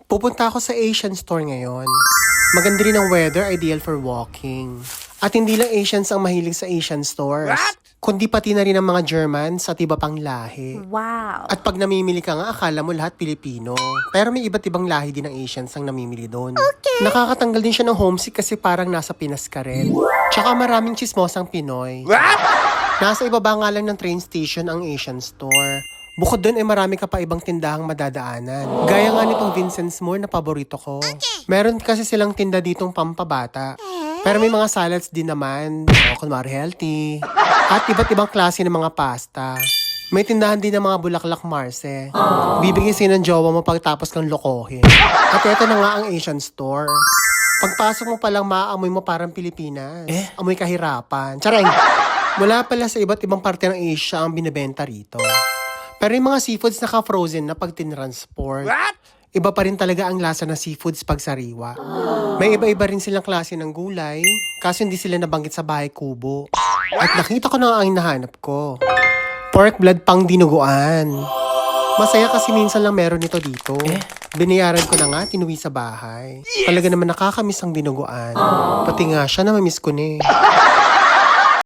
Pupunta ako sa Asian store ngayon. Maganda rin ang weather, ideal for walking. At hindi lang Asians ang mahilig sa Asian stores. Kundi pati na rin ang mga Germans at iba pang lahi. Wow. At pag namimili ka nga, akala mo lahat Pilipino. Pero may iba't ibang lahi din ng Asians ang namimili doon. Nakakatanggal din siya ng homesick kasi parang nasa Pinas ka rin. Tsaka maraming chismosang Pinoy. Nasa ibaba nga lang ng train station ang Asian store. Bukod doon ay marami ka pa ibang tindahang madadaanan. Gaya nga nitong Vincent's Moore na paborito ko. Meron kasi silang tinda ditong pampabata. Pero may mga salads din naman. O, kunwari healthy. At iba't ibang klase ng mga pasta. May tindahan din ng mga bulaklak Marse. Bibigyan sa'yo ng jowa mo pagtapos kang lokohin. At eto na nga ang Asian store. Pagpasok mo palang maaamoy mo parang Pilipinas. Amoy kahirapan. Charing! Mula pala sa iba't ibang parte ng Asia ang binibenta rito. Pero yung mga seafoods naka-frozen na pag tinransport. Iba pa rin talaga ang lasa ng seafoods pag sariwa. May iba-iba rin silang klase ng gulay, kaso hindi sila nabanggit sa bahay kubo. At nakita ko na ang hinahanap ko. Pork blood pang dinuguan. Masaya kasi minsan lang meron nito dito. Binayaran ko na nga, tinuwi sa bahay. Talaga naman nakakamiss ang dinuguan. Pati nga siya na mamiss ko na eh.